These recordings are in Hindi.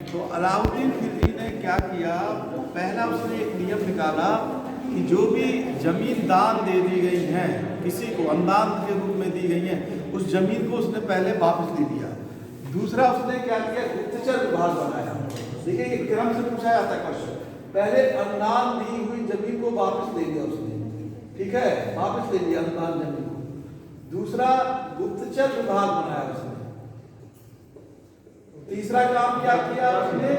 तो अलाउद्दीन खिलजी ने क्या किया, पहला उसने एक नियम निकाला कि जो भी जमीन दान दे दी गई हैं, किसी को अनुदान के रूप में दी गई हैं, उस जमीन को उसने पहले वापस ले लिया। दूसरा उसने क्या किया, गुप्तचर विभाग बनाया। देखिए एक क्रम से पूछा जाता है क्वेश्चन, पहले अनुदान दी हुई जमीन को वापस ले लिया उसने, ठीक है, वापस ले लिया अनुदान जमीन को। दूसरा गुप्तचर विभाग बनाया उसने। तीसरा काम क्या किया उसने,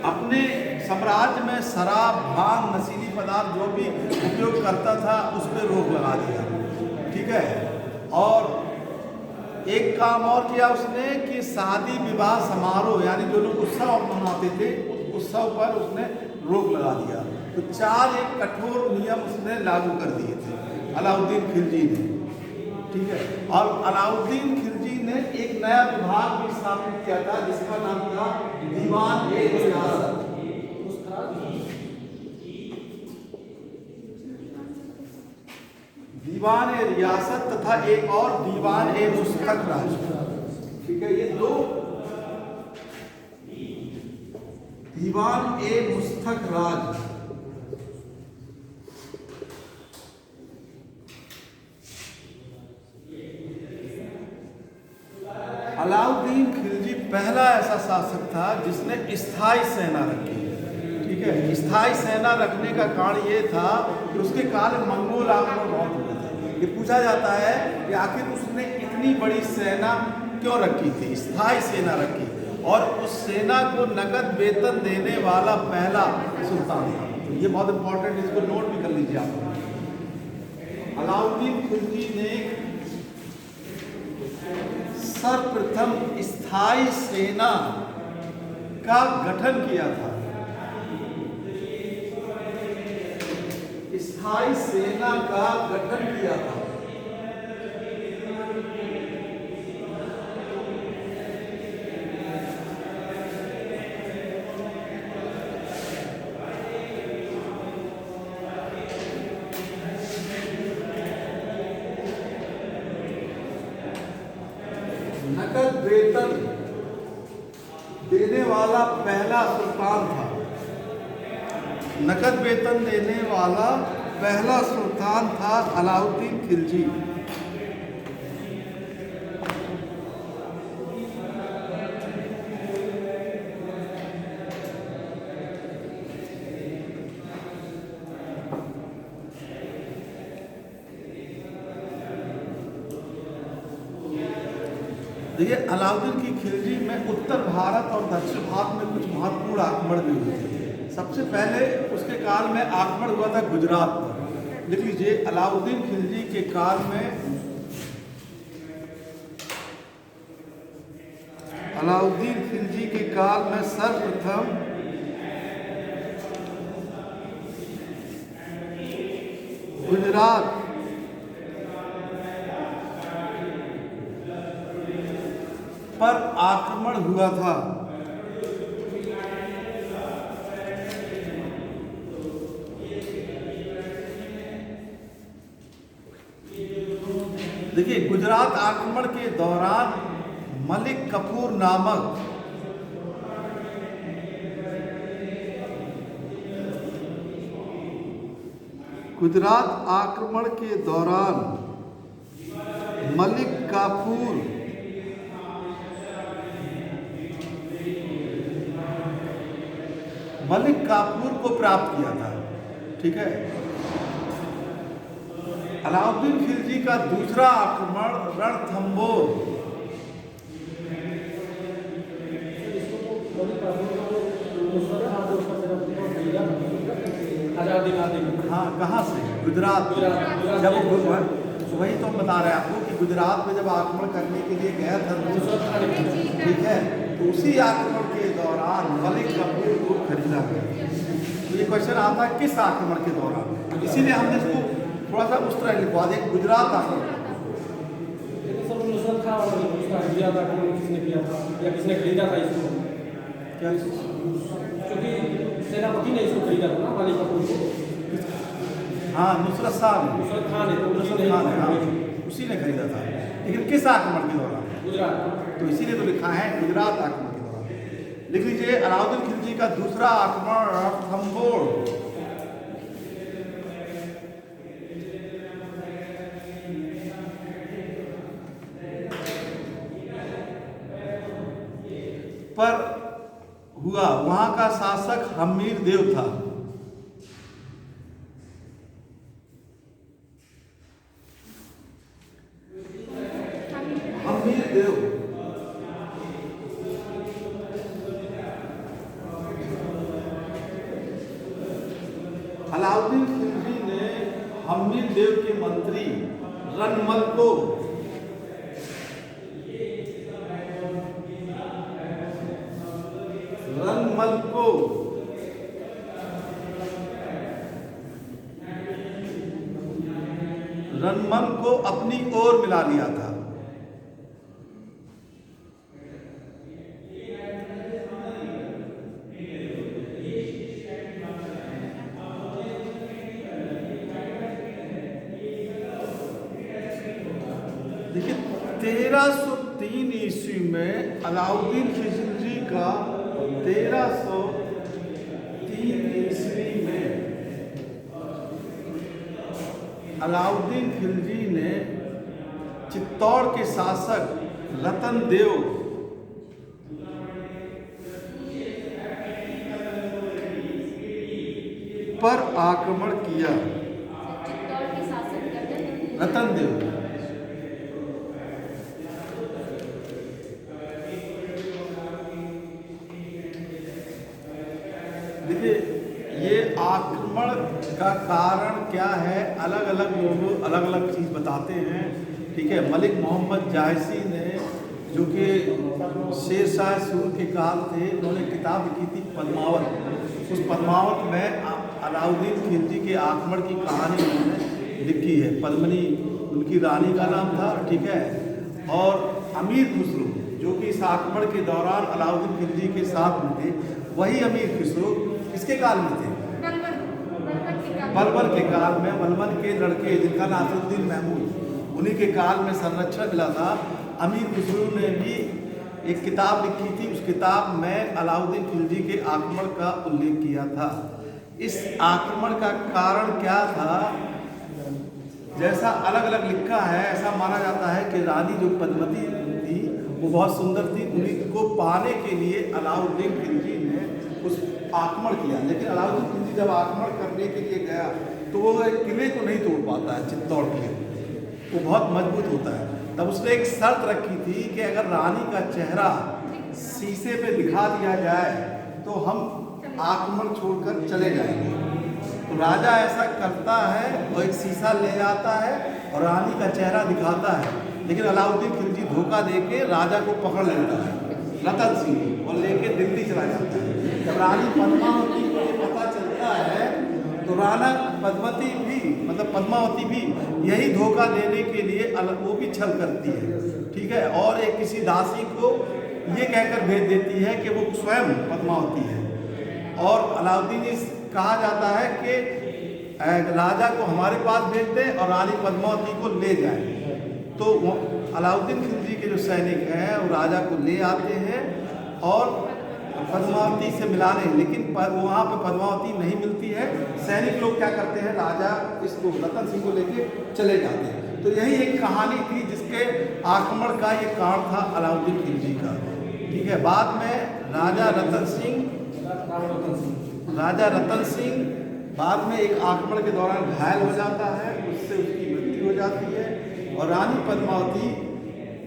अपने साम्राज्य में शराब, भांग, नशीली पदार्थ जो भी उपयोग करता था उस पर रोक लगा दिया, ठीक है। और एक काम और किया उसने कि शादी विवाह समारोह यानी जो लोग उत्सव मनाते थे उस उत्सव पर उसने रोक लगा दिया। तो चार एक कठोर नियम उसने लागू कर दिए थे अलाउद्दीन खिलजी ने, ठीक है। और अलाउद्दीन खिलजी ने एक नया विभाग भी स्थापित किया था जिसका नाम था दीवान-ए-रियासत। दीवान-ए-रियासत तथा एक और दीवान-ए-मुस्तक-राज, ठीक है। ये दो दीवान-ए-मुस्तक-राज अलाउद्दीन खिलजी पहला ऐसा शासक था जिसने स्थायी सेना रखी, ठीक है। स्थायी सेना रखने का कारण ये था कि उसके काल में मंगोल आक्रमण बहुत हुए थे। ये पूछा जाता है कि आखिर उसने इतनी बड़ी सेना क्यों रखी थी, स्थायी सेना रखी, और उस सेना को नकद वेतन देने वाला पहला सुल्तान था। तो ये बहुत इंपॉर्टेंट, इसको नोट भी कर लीजिए आप। अलाउद्दीन खिलजी ने सर्वप्रथम स्थायी सेना का गठन किया था। स्थायी सेना का गठन किया था। नकद वेतन देने वाला पहला सुल्तान था। नकद वेतन देने वाला पहला सुल्तान था अलाउद्दीन खिलजी। देखिए अलाउद्दीन की खिलजी में उत्तर भारत और दक्षिण भारत में कुछ महत्वपूर्ण आक्रमण भी हुए थे। सबसे पहले उसके काल में आक्रमण हुआ था गुजरात पर। लिख लीजिए, अलाउद्दीन खिलजी के काल में, अलाउद्दीन खिलजी के काल में सर्वप्रथम गुजरात पर आक्रमण हुआ था। देखिए गुजरात आक्रमण के दौरान मलिक कफूर नामक गुजरात आक्रमण के दौरान मलिक काफूर को प्राप्त किया था, ठीक है। अलाउद्दीन खिलजी का दूसरा आक्रमण रणथंबोर, हाँ कहाँ से, गुजरात। जब वो वही तो हम बता रहे हैं आपको कि गुजरात में जब आक्रमण करने के लिए गया था, ठीक है, तो उसी आक्रमण के दौरान मलिक कफूर को खरीदा गया। तो ये क्वेश्चन आता है किस आक्रमण के दौरान, इसीलिए हमने इसको थोड़ा सा उस तरह लिखवा दिया, गुजरात आक्रमण। किसने किया था या किसने खरीदा था इसको, क्या क्योंकि सेनापति ने इसको खरीदा था ना मलिक कफूर को। हाँ नुसरत खान है, तो नुसरत खान है, हाँ उसी ने खरीदा था। लेकिन किस आक्रमण के दौरान, गुजरात। तो इसीलिए तो लिखा है गुजरात आक्रमण के दौरान। लिख लीजिए अलाउद्दीन खिलजी का दूसरा आक्रमण रणथंबोर पर हुआ। वहां का शासक हमीर देव था। हमीर देव अलाउद्दीन खिलजी ने हमीर देव के मंत्री रनमल को रनमल को अपनी ओर मिला लिया था। देखिए 1303 ईस्वी में अलाउद्दीन खिलजी का 1303 ईस्वी में अलाउद्दीन खिलजी ने चित्तौड़ के शासक रतन देव पर आक्रमण किया। चित्तौड़ के शासक रतन देव देखिए ये आक्रमण का कारण क्या है, अलग अलग लोग अलग अलग चीज़ बताते हैं। ठीक है, मलिक मोहम्मद जायसी ने जो कि शेरशाह सूरी के काल थे, उन्होंने किताब लिखी थी पद्मावत। उस पद्मावत में अलाउद्दीन खिलजी के आक्रमण की कहानी उन्होंने लिखी है। पद्मिनी उनकी रानी का नाम था। ठीक है, और अमीर खुसरो जो कि इस आक्रमण के दौरान अलाउद्दीन खिलजी के साथ में थे, वही अमीर खुसरो किसके काल में थे? बलबन के काल में। बलबन के लड़के जिनका नासिरुद्दीन महमूद, उन्हीं के काल में संरक्षण मिला था। अमीर खुसरो ने भी एक किताब लिखी थी, उस किताब में अलाउद्दीन खिलजी के आक्रमण का उल्लेख किया था। इस आक्रमण का कारण क्या था, जैसा अलग अलग लिखा है, ऐसा माना जाता है कि रानी जो पद्मती थी वो बहुत सुंदर थी। उन्हीं को पाने के लिए अलाउद्दीन खिलजी ने उस आक्रमण किया। लेकिन अलाउद्दीन खिलजी जब आक्रमण करने के लिए गया तो वो किले को नहीं तोड़ पाता है, चित्तौड़ किले वो बहुत मजबूत होता है। तब उसने एक शर्त रखी थी कि अगर रानी का चेहरा शीशे पे दिखा दिया जाए तो हम आक्रमण छोड़कर चले जाएंगे। तो राजा ऐसा करता है, वो एक शीशा ले जाता है और रानी का चेहरा दिखाता है। लेकिन अलाउद्दीन खिलजी धोखा देके राजा को पकड़ लेता है, रतन सिंह, और लेके दिल्ली चला जाता है। जब रानी पद्मावती को ये पता चलता है तो राणा पद्मती भी मतलब पद्मावती भी यही धोखा देने के लिए वो भी छल करती है। ठीक है, और एक किसी दासी को ये कहकर भेज देती है कि वो स्वयं पद्मावती है। और अलाउद्दीन कहा जाता है कि राजा को हमारे पास भेज दें और रानी पद्मावती को ले जाएं। तो अलाउद्दीन खिलजी के जो सैनिक हैं वो राजा को ले आते हैं और पद्मावती से मिलाने, लेकिन वहाँ पे पद्मावती नहीं मिलती है। सैनिक लोग क्या करते हैं, राजा इसको रतन सिंह को लेके चले जाते हैं। तो यही एक कहानी थी जिसके आक्रमण का ये कारण था अलाउद्दीन खिलजी का। ठीक है, बाद में राजा रतन सिंह बाद में एक आक्रमण के दौरान घायल हो जाता है, उससे उसकी मृत्यु हो जाती है और रानी पद्मावती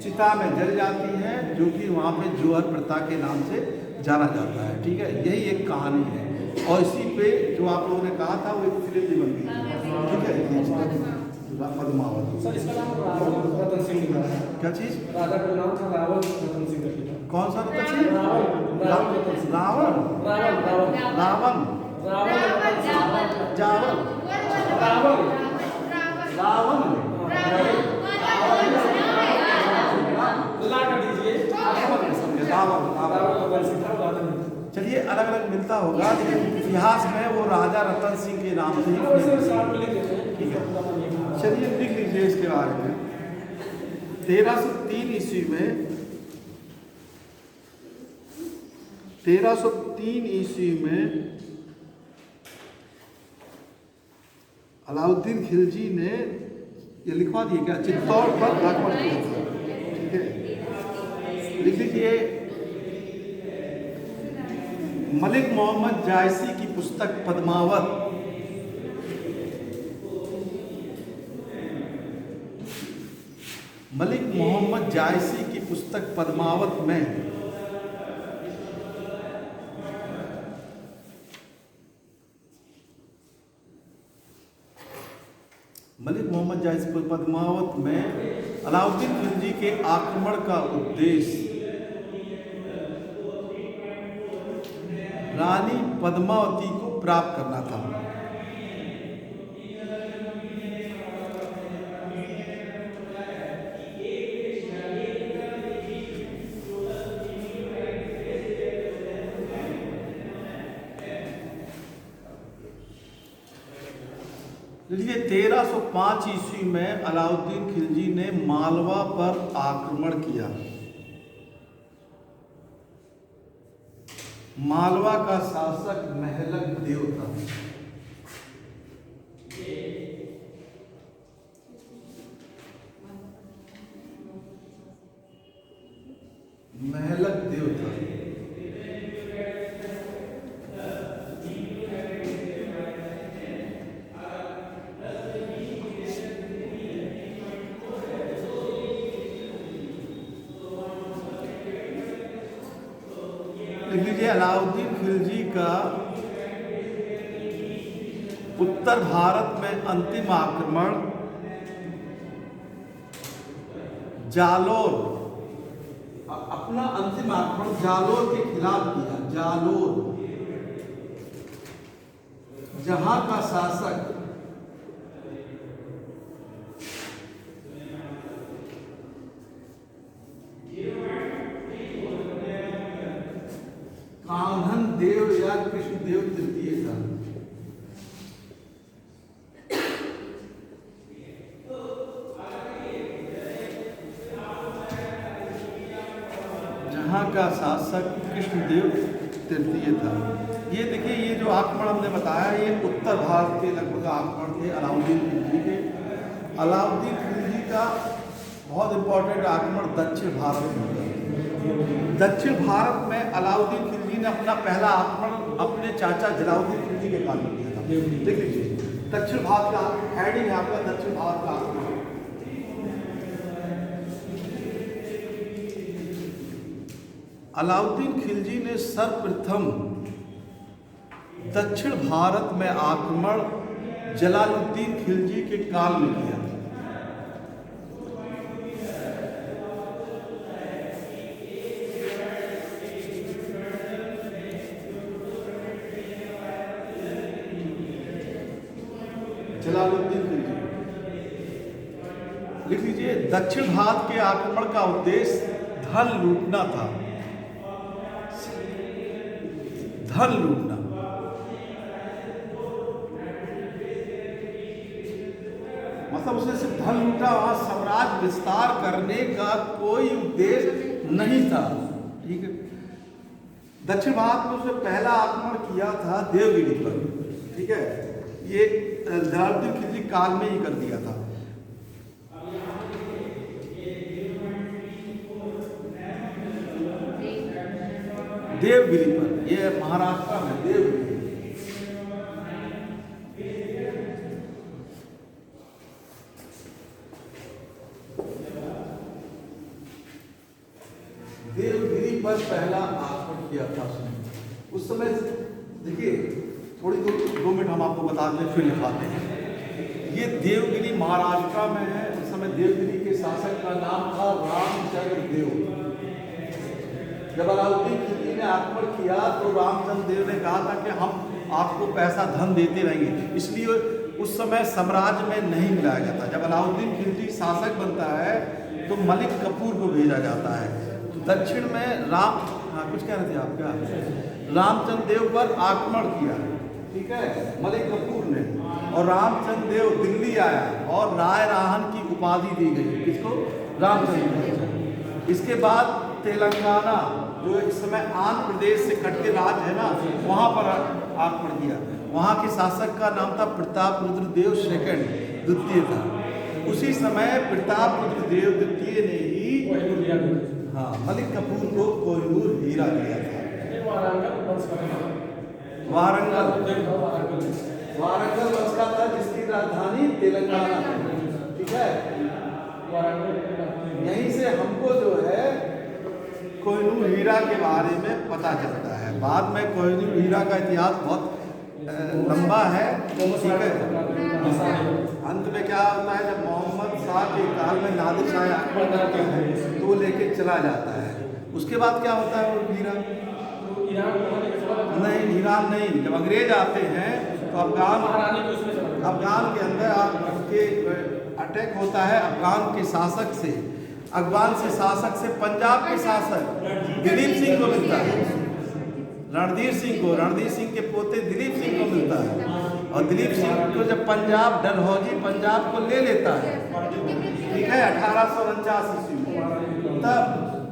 चिता में जल जाती है, जो कि वहाँ पे जोहर प्रथा के नाम से जाना जाता है। ठीक है, यही एक कहानी है और इसी पे जो आप लोगों ने कहा था वो एक फिल्म भी बन गई। ठीक है, पद्मावत। सर इसका नाम रावल रतन सिंह लिखा है। क्या चीज? राजा का नाम था रावल रतन सिंह लिखा। कौन सा रतन सिंह? रावल रावण रावण जावल रावण चलिए अलग अलग मिलता होगा, लेकिन इतिहास में वो राजा रतन सिंह के नाम से ठीक है। चलिए लिख लीजिए इसके बारे में। 1303 ईस्वी में 1303 ईस्वी में अलाउद्दीन खिलजी ने ये लिखवा दिए क्या, चित्तौड़ पर आक्रमण किया था। ठीक है, लिख लीजिए। मलिक मोहम्मद जायसी की पुस्तक पद्मावत, मलिक मोहम्मद जायसी की पुस्तक पद्मावत में मलिक मोहम्मद जायसी पद्मावत में अलाउद्दीन खिलजी के आक्रमण का उद्देश्य रानी पद्मावती को प्राप्त करना था। देखिए 1305 ईस्वी में अलाउद्दीन खिलजी ने मालवा पर आक्रमण किया। मालवा का शासक महलक देव था। महलक देव था। लिख लीजिए, अलाउद्दीन खिलजी का उत्तर भारत में अंतिम आक्रमण जालोर, अपना अंतिम आक्रमण जालोर के खिलाफ किया। जालोर जहां का शासक कान्हन देव या कृष्णदेव तृतीय था। जहां का शासक कृष्णदेव तृतीय था। ये देखिए, ये जो आक्रमण हमने बताया, ये उत्तर भारत के लगभग आक्रमण थे अलाउद्दीन खिलजी के। अलाउद्दीन खिलजी का बहुत इंपॉर्टेंट आक्रमण दक्षिण भारत में होता है। दक्षिण भारत में अलाउद्दीन खिलजी ने अपना पहला आक्रमण अपने चाचा जलाउद्दीन खिलजी के काल में किया था। देख लीजिए, दक्षिण भारत का हेडिंग है आपका, दक्षिण भारत का आक्रमण। अलाउद्दीन खिलजी ने सर्वप्रथम दक्षिण भारत में आक्रमण जलालुद्दीन खिलजी के काल में किया। जलालुद्दीन खिलजी, लिख लीजिए, दक्षिण भारत के आक्रमण का उद्देश्य धन लूटना था। धन लूटना, मतलब उसने सिर्फ धन लूटा, वहां साम्राज्य विस्तार करने का कोई उद्देश्य नहीं था। ठीक है, दक्षिण भारत में उसने पहला आक्रमण किया था देवगिरी पर। ठीक है, ये जलालुद्दीन खिलजी काल में ही कर दिया था। देवगिरी पर, ये महाराष्ट्र में देवगिरी। देवगिरी पर पहला आक्रमण किया था उसने। उस समय देखिए, थोड़ी 2 मिनट हम आपको बता दें, फिर लिखाते हैं। ये देवगिरी महाराष्ट्र में है। उस समय देवगिरी के शासक का नाम था रामचंद्र देव। जब अलाउद्दीन खिलजी ने आक्रमण किया तो रामचंद्र देव ने कहा था कि हम आपको पैसा धन देते रहेंगे, इसलिए उस समय साम्राज्य में नहीं मिलाया जाता। जब अलाउद्दीन खिलजी शासक बनता है तो मलिक कपूर को भेजा जाता है। तो दक्षिण में कुछ कह रहे थे आप क्या? रामचंद्र देव पर आक्रमण किया, ठीक है, मलिक कपूर ने। और रामचंद्र देव दिल्ली आया और राय राहन की उपाधि दी गई। किसको? रामचंद्र देव। इसके बाद तेलंगाना जो इस समय आंध्र प्रदेश से कट के राज्य है ना, वहाँ पर आक्रमण किया। वहाँ के शासक का नाम था प्रताप रुद्र देव सेकंड, द्वितीय था। उसी समय प्रताप रुद्र देव द्वितीय ने ही कोहिनूर हीरा भी थे। हाँ मलिक कपूर को कोहिनूर हीरा दिया था। ये वारंगल वंश का था। वारंगल वारंगल वारंगल वंश का था, जिसकी राजधानी तेलंगाना है। ठीक है, वारंगल यहीं से हमको जो है कोहिनूर हीरा के बारे में पता चलता है। बाद में कोहिनूर हीरा का इतिहास बहुत लंबा है। ठीक है, अंत में क्या होता है, जब मोहम्मद शाह के काल में नादिर शाह आक्रमण करते हैं तो वो लेके चला जाता है। उसके बाद क्या होता है वो हीरा? नहीं, ईरान नहीं, जब अंग्रेज आते हैं तो अफगान के अंदर आपके अटैक होता है। अफगान के शासक से पंजाब के शासक दिलीप सिंह को मिलता है, रणधीर सिंह के पोते दिलीप सिंह को मिलता है। और दिलीप सिंह को जब डलहौजी पंजाब को ले लेता है, ठीक है, 1849 ईस्वी में, तब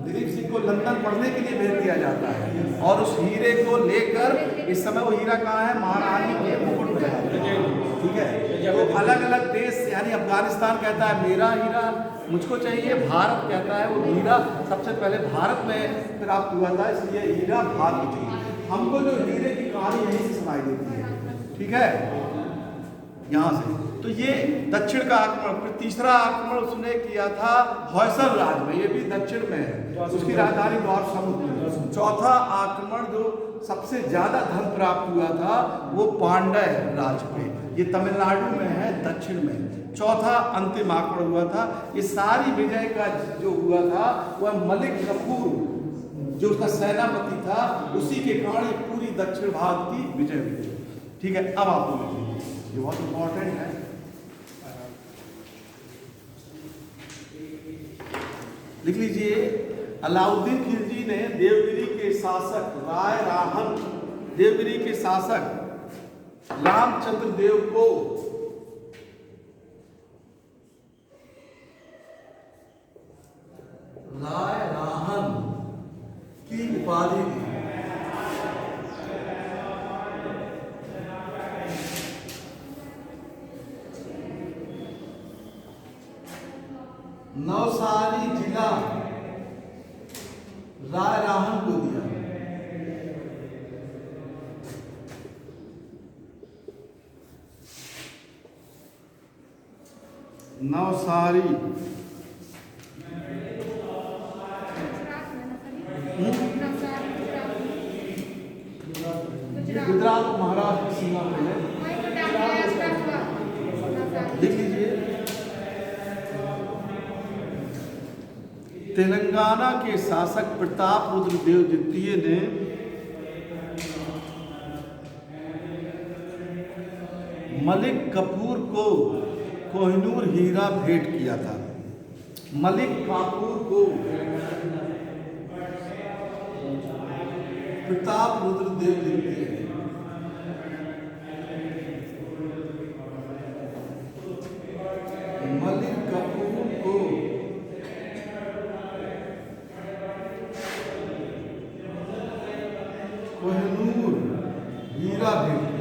दिलीप सिंह को लंदन पढ़ने के लिए भेज दिया जाता है। और उस हीरे को लेकर, इस समय वो हीरा कहाँ है, महारानी के मुकुट में है। ठीक है, तो अलग अलग देश, यानी अफगानिस्तान कहता है मेरा हीरा मुझको चाहिए, भारत कहता है वो हीरा सबसे पहले भारत में प्राप्त हुआ था, इसलिए हीरा भारत को चाहिए। हमको जो हीरे की कहानी यहीं से सुनाई देती है। ठीक है, यहाँ से तो ये दक्षिण का आक्रमण। फिर तीसरा आक्रमण उसने किया था होयसल राज्य में, ये भी दक्षिण में है, उसकी राजधानी द्वार समुद्र। चौथा आक्रमण जो सबसे ज्यादा धन प्राप्त हुआ था वो पांड्य राज्य पे, ये तमिलनाडु में है, दक्षिण में। चौथा अंतिम आक्रमण हुआ था। ये सारी विजय का जो हुआ था वह मलिक कफूर जो उसका सेनापति था, उसी के कारण ये पूरी दक्षिण भारत की विजय हुई। ठीक है, अब आप बोलिए, ये बहुत इंपॉर्टेंट है। लिख लीजिए, अलाउद्दीन खिलजी ने देवगिरी के शासक रामचंद्र देव को राय राहन की उपाधि दी। नवसारी जिला राय राहन को दिया। नवसारी गुजरात महाराष्ट्र की सीमा पे है। लिख लीजिए, तेलंगाना के शासक प्रताप रुद्र देव द्वितीय ने मलिक कपूर को कोहिनूर हीरा भेंट किया था। मलिक काफूर को प्रताप रुद्र देव द्वितीय ने मलिक कपूर को कोहिनूर हीरा भेंट किया।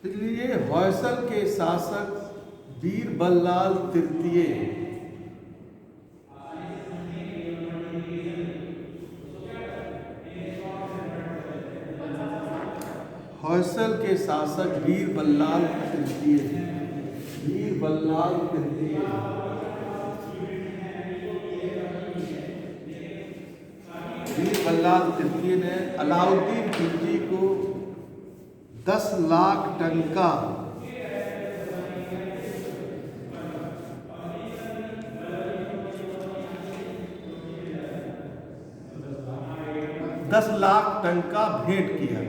इसलिए होयसल के शासक वीर बल्लाल तृतीय होयसल के शासक वीर बल्लाल तृतीय ने अलाउद्दीन खिलजी को 10 लाख टन का भेंट किया।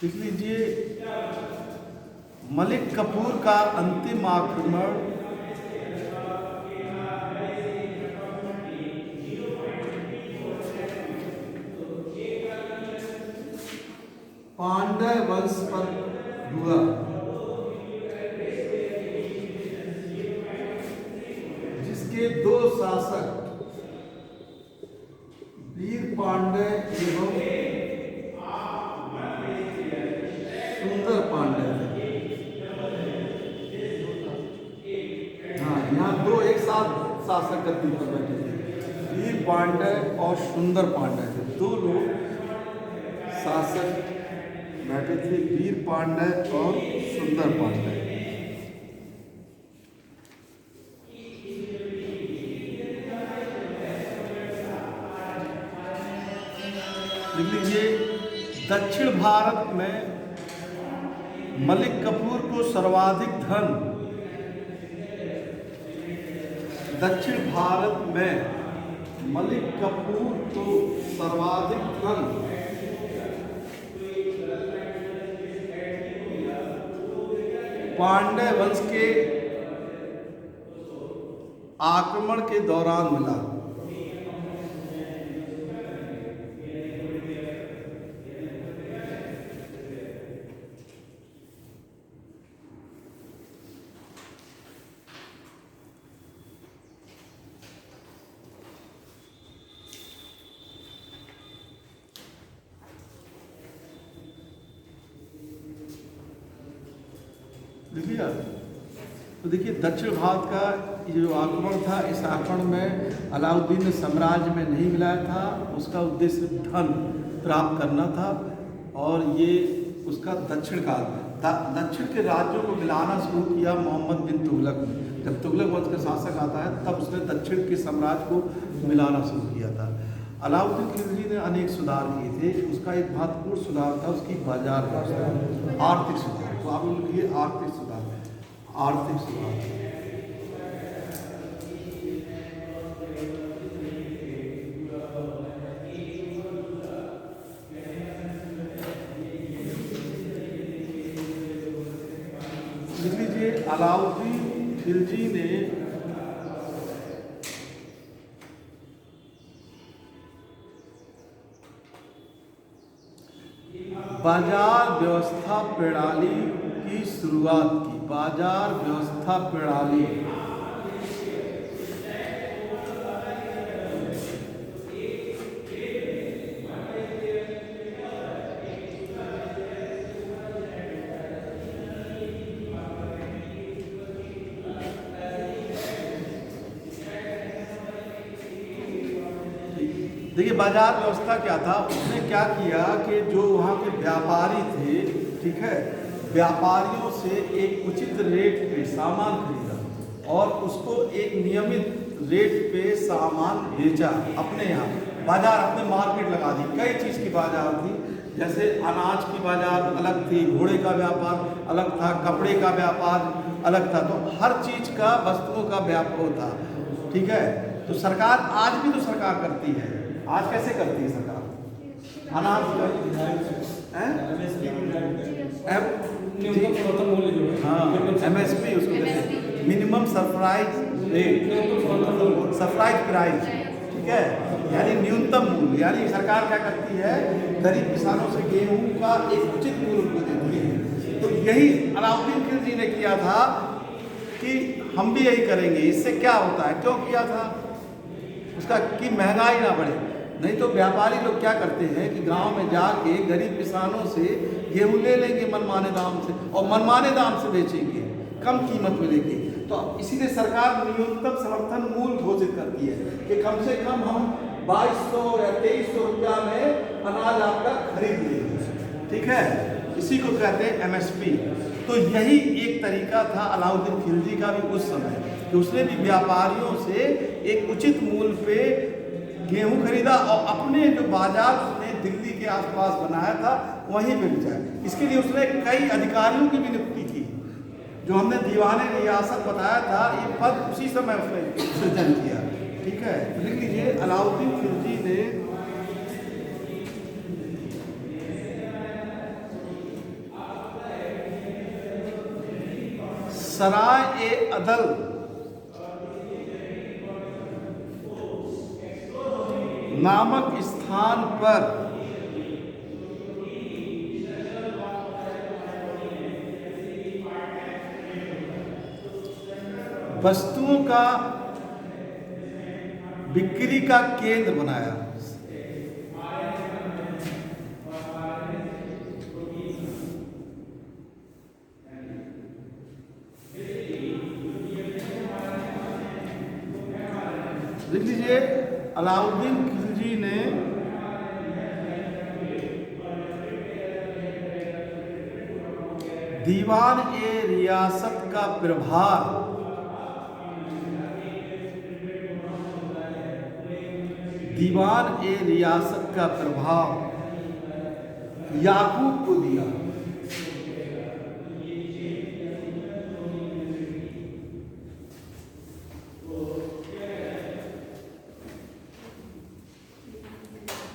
लिख लीजिए, मलिक कफूर का अंतिम आक्रमण पांड्य वंश पर हुआ। जिसके दो शासक वीर पांड्य एवं सुंदर पांड्य थे। हाँ, यहाँ दो एक साथ शासक गद्दी पर बैठे थे, वीर पांड्य और सुंदर पांड्य थे। दो लोग शासक बैठे थे, वीर पांड्य और सुंदर पांड्य। लिख लीजिए, दक्षिण भारत में मलिक कफूर को सर्वाधिक धन, दक्षिण भारत में मलिक कफूर को सर्वाधिक धन पांड्य वंश के आक्रमण के दौरान मिला। देखिए, तो देखिए दक्षिण भारत का ये जो आक्रमण था, इस आक्रमण में अलाउद्दीन ने साम्राज्य में नहीं मिलाया था। उसका उद्देश्य धन प्राप्त करना था और ये उसका दक्षिण का दक्षिण के राज्यों को मिलाना शुरू किया मोहम्मद बिन तुगलक ने। जब तुगलक वंश का शासक आता है तब उसने दक्षिण के साम्राज्य को मिलाना शुरू किया था। अलाउद्दीन खिलजी ने अनेक सुधार किए थे। उसका एक महत्वपूर्ण सुधार था उसकी बाजार व्यवस्था, आर्थिक सुधार। तो आप लोग ये आर्थिक सुधार, आर्थिक सुधार। लिख लीजिए, अलाउद्दीन खिलजी ने बाजार व्यवस्था प्रणाली की शुरुआत की। बाजार व्यवस्था प्रणाली देखिए, बाजार व्यवस्था क्या था, उसने क्या किया कि जो वहाँ के व्यापारी थे, ठीक है, व्यापारियों से एक उचित रेट पे सामान खरीदा और उसको एक नियमित रेट पे सामान बेचा। अपने यहाँ बाजार, अपने मार्केट लगा दी। कई चीज़ की बाजार थी, जैसे अनाज की बाजार अलग थी, घोड़े का व्यापार अलग था, कपड़े का व्यापार अलग था। तो हर चीज़ का, वस्तुओं का व्यापार था, ठीक है। तो सरकार आज भी तो सरकार करती है। आज कैसे करती है सरकार? अनाज MSP उसको कहते हैं, minimum surprise rate, surprise price, ठीक है, यानी न्यूनतम मूल्य। यानी सरकार क्या करती है, गरीब किसानों से गेहूं का एक उचित मूल्य उनको देती है। तो यही अलाउद्दीन खिलजी ने किया था कि हम भी यही करेंगे। इससे क्या होता है, क्यों किया था उसका, कि महंगाई ना बढ़े। नहीं तो व्यापारी लोग क्या करते हैं कि गांव में जाके गरीब किसानों से गेहूं ले लेंगे मनमाने दाम से और मनमाने दाम से बेचेंगे, कम कीमत में लेंगे। तो इसीलिए सरकार न्यूनतम समर्थन मूल्य घोषित करती है कि कम से कम हम 2200 या 2300 रुपया में अनाज आपका खरीद लेंगे, ठीक है। इसी को कहते हैं MSP। तो यही एक तरीका था अलाउद्दीन खिलजी का भी उस समय, कि उसने भी व्यापारियों से एक उचित मूल्य पे गेहूं खरीदा और अपने जो बाजार उसने दिल्ली के आसपास बनाया था वहीं पे बेचा। इसके लिए उसने कई अधिकारियों की भी नियुक्ति की। जो हमने दीवाने रियासत बताया था, ये पद उसी समय उसने सृजन किया, ठीक है। लिख लीजिए, अलाउद्दीन खिलजी ने सराय ए अदल नामक स्थान पर वस्तुओं का बिक्री का केंद्र बनाया। लिख लीजिए, अलाउद्दीन खिलजी ने दीवान ए रियासत का प्रभार याकूब को दिया।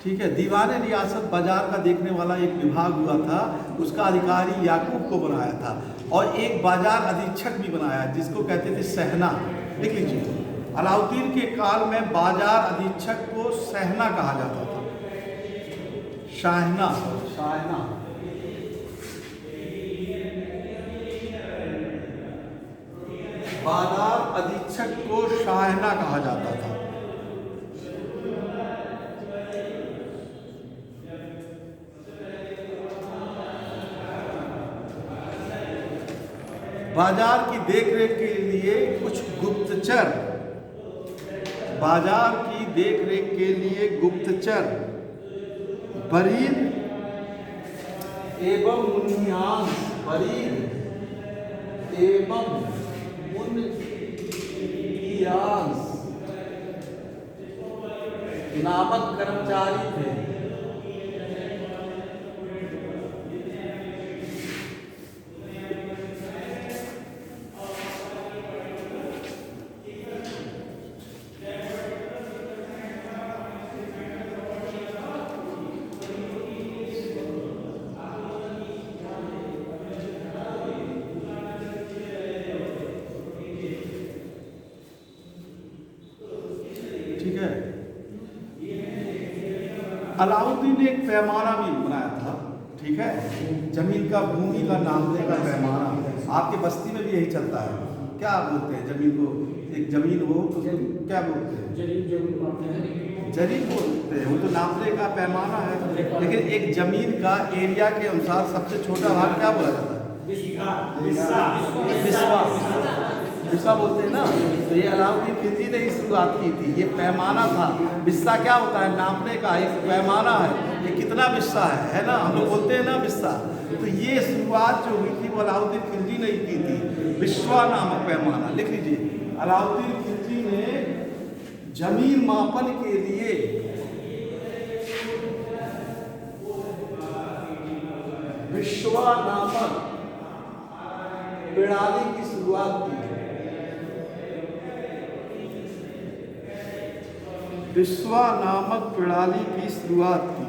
ठीक है, दीवान रियासत बाजार का देखने वाला एक विभाग हुआ था, उसका अधिकारी याकूब को बनाया था, और एक बाजार अधीक्षक भी बनाया जिसको कहते थे सहना। लिख लीजिए, अलाउद्दीन के काल में बाजार अधीक्षक को सहना कहा जाता था। शाहना, शाहना। बाजार अधीक्षक को शाहना कहा जाता था। बाजार की देखरेख के लिए कुछ गुप्तचर, बाजार की देखरेख के लिए गुप्तचर, बरीद एवं मुनियांस, बरीद एवं मुनियांस नामक कर्मचारी थे। ठीक है, अलाउद्दीन ने एक पैमाना भी बनाया था। ठीक है, जमीन का, भूमि का नापने का पैमाना। आपके बस्ती में भी यही चलता है। क्या बोलते हैं जमीन को? एक जमीन हो तो क्या बोलते हैं? जरीब बोलते हैं। वो तो नापने का पैमाना है, लेकिन एक जमीन का एरिया के अनुसार सबसे छोटा भाग क्या बोला जाता है? बिस्वा बोलते हैं ना। तो ये अलाउद्दीन खिलजी ने इस शुरुआत की थी। ये पैमाना था। बिस्सा क्या होता है? नापने का एक पैमाना है। ये कितना बिस्सा है ना, हम लोग बोलते हैं ना बिस्सा। तो ये शुरुआत जो हुई थी वो अलाउद्दीन खिलजी ने की थी, बिस्वा नामक पैमाना। लिख लीजिए, अलाउद्दीन खिलजी ने जमीन मापन के लिए बिस्वा नामक प्रणाली की शुरुआत की। बिस्वा नामक प्रणाली की शुरुआत की।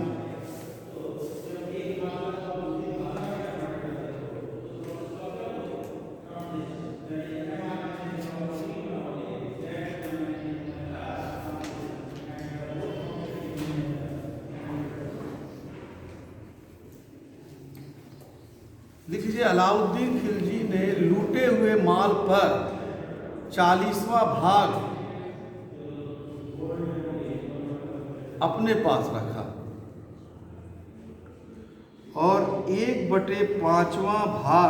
लिख लीजिए, अलाउद्दीन खिलजी ने लूटे हुए माल पर 40वां भाग अपने पास रखा और 1/5वां भाग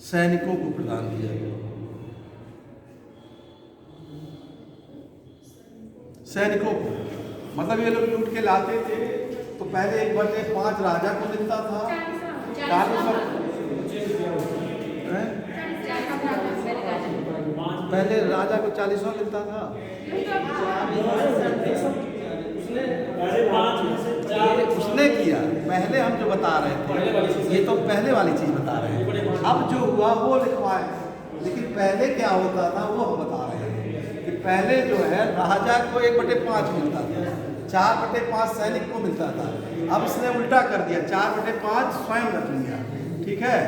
सैनिकों को प्रदान किया गया। सैनिकों को मतलब ये लोग लूट के लाते थे तो पहले 1/5 राजा को मिलता था। पहले राजा को 40वां मिलता था। उसने किया। पहले हम जो बता रहे थे ये तो पहले वाली चीज बता रहे हैं। अब जो हुआ वो लिखवाए, लेकिन पहले क्या होता था वो हम बता रहे हैं कि पहले जो है राजा को 1/5 मिलता था, 4/5 सैनिक को मिलता था। अब इसने उल्टा कर दिया, 4/5 स्वयं रख लिया। ठीक है,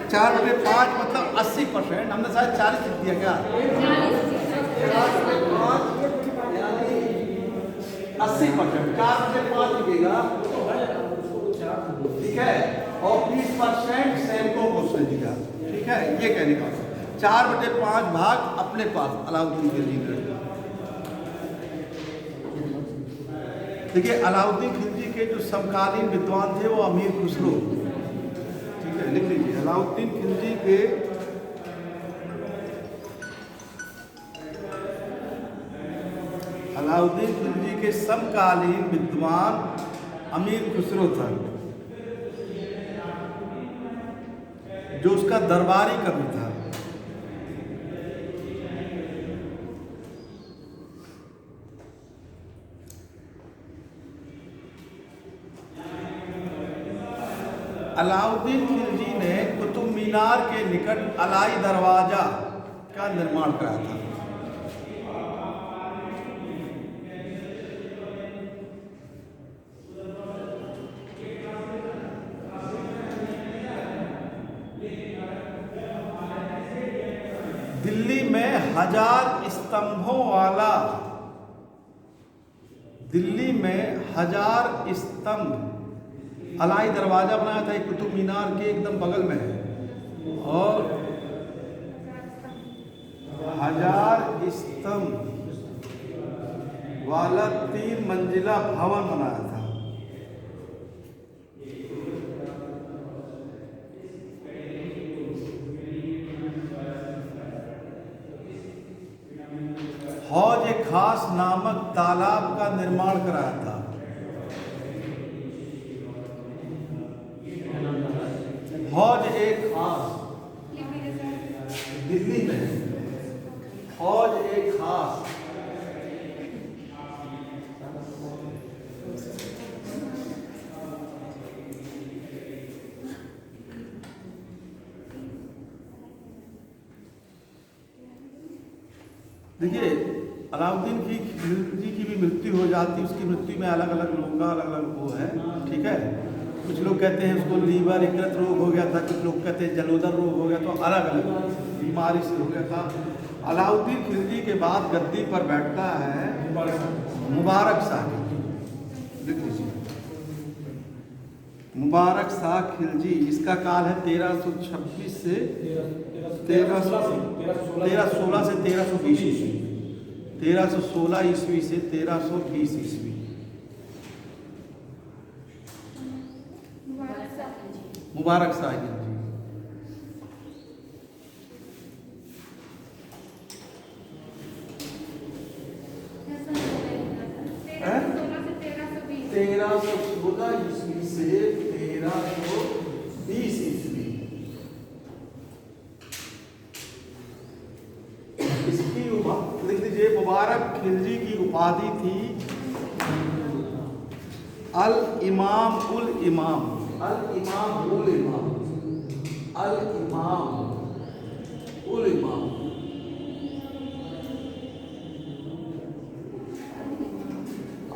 4/5 मतलब 80%। हमने शायद 40 लिख दिया क्या? 80%, 4/5 लिखेगा। ठीक है, और 20% सैनिकों को उसने दिया। ठीक है, ये कहने का 4/5 भाग अपने पास अलाउद्दीन खिलजी ने। देखिए, अलाउद्दीन खिलजी के जो समकालीन विद्वान थे वो अमीर खुसरो। ठीक है, लिख लीजिए, अलाउद्दीन खिलजी के समकालीन विद्वान अमीर खुसरो था, जो उसका दरबारी कवि था। अलाउद्दीन खिलजी ने कुतुब मीनार के निकट अलाई दरवाजा का निर्माण कराया था। दिल्ली में 1000 स्तंभों वाला, दिल्ली में 1000 स्तंभ अलाई दरवाजा बनाया था, एक कुतुब मीनार के एकदम बगल में है, और 1000 स्तंभ वाला 3 मंजिला भवन बनाया था। हौज खास नामक तालाब का निर्माण कराया था। हौज एक खास, दिल्ली में हौज एक खास, देखिए, अलाउद्दीन की खिलजी की भी मृत्यु हो जाती, उसकी मृत्यु में अलग अलग लोगों का अलग अलग वो है। ठीक है, कुछ लोग कहते हैं उसको लीवर यकृत रोग हो गया था, कुछ लोग कहते हैं जलोदर रोग हो गया, तो अलग अलग बीमारी से हो गया था। अलाउद्दीन खिलजी के बाद गद्दी पर बैठता है मुबारक शाह खिलजी। लिख लीजिए, मुबारक शाह खिलजी। इसका काल है 1326 से 1316 से 1320 ईस्वी, 1316 ईस्वी से 1320 ईस्वी। मुबारक शाह खिलजी। हैं? 1316 ईस्वी से 1320 ईस्वी। इसकी लिख लीजिए, मुबारक खिलजी की उपाधि थी अल इमाम उल इमाम, अल इमाम उल इमाम, अल इमाम उल इमाम।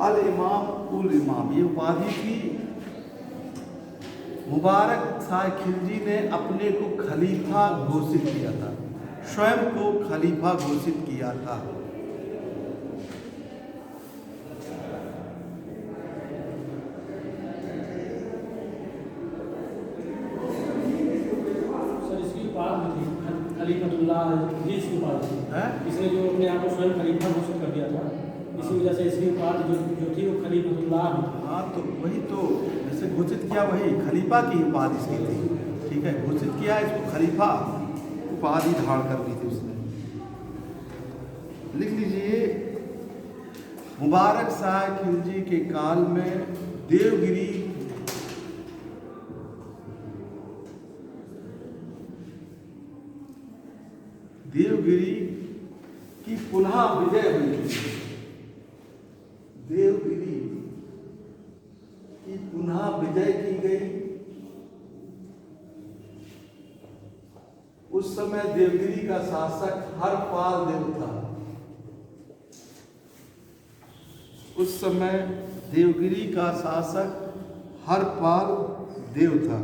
अल इमाम उल इमाम ये उपाधि थी। मुबारक शाह खिलजी ने अपने को खलीफा घोषित किया था, स्वयं को खलीफा घोषित किया था। खलीफतुल्लाह इसकी उपाधि है, इसने जो अपने आप को स्वयं खलीफा घोषित कर दिया था, इसी वजह से इसकी उपाधि जो थी वो खलीफतुल्लाह। हाँ, तो वही तो जैसे घोषित किया, वही खलीफा की उपाधि इसकी थी। ठीक है, घोषित किया, इसको खलीफा उपाधि धारण कर दी थी उसने। लिख लीजिए, मुबारक शाह खिलजी के काल में देवगिरी की पुनः विजय हुई। देवगिरी की पुनः विजय की गई। उस समय देवगिरी का शासक हरपाल देव था। उस समय देवगिरी का शासक हरपाल देव था।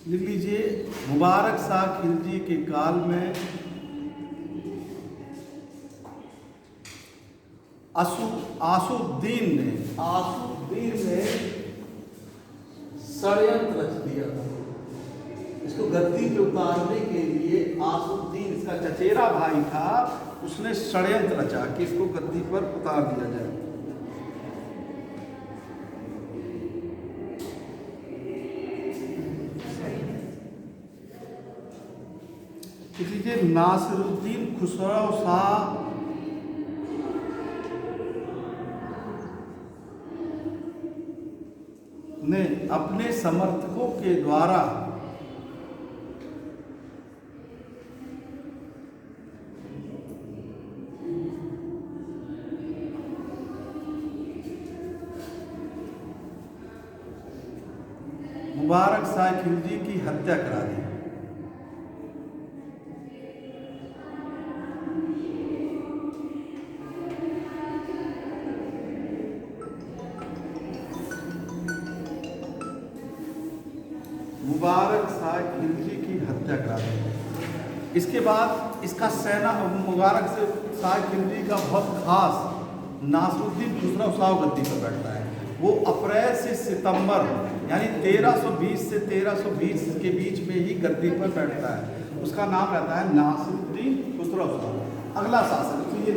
लिख लीजिए, मुबारक शाह खिलजी के काल में आसुद्दीन ने षड्यंत्र रच दिया था। इसको गद्दी पे उतारने के लिए आसुद्दीन, इसका चचेरा भाई था, उसने षड्यंत्र रचा कि इसको गद्दी पर उतार दिया जाए। लीजिए, नासिरुद्दीन खुसरो शाह ने अपने समर्थकों के द्वारा मुबारक शाह खिलजी की हत्या करा दी। मुबारक शाह खिलजी की हत्या करा दी। इसके बाद इसका सेना मुबारक से शाह खिलजी का बहुत खास नासिरुद्दीन खुसरो शाह गद्दी पर बैठता है। वो अप्रैल से सितंबर यानी 1320 से 1320 के बीच में ही गद्दी पर बैठता है। उसका नाम रहता है नासिरुद्दीन खुसरो शाह। अगला शासक, तो ये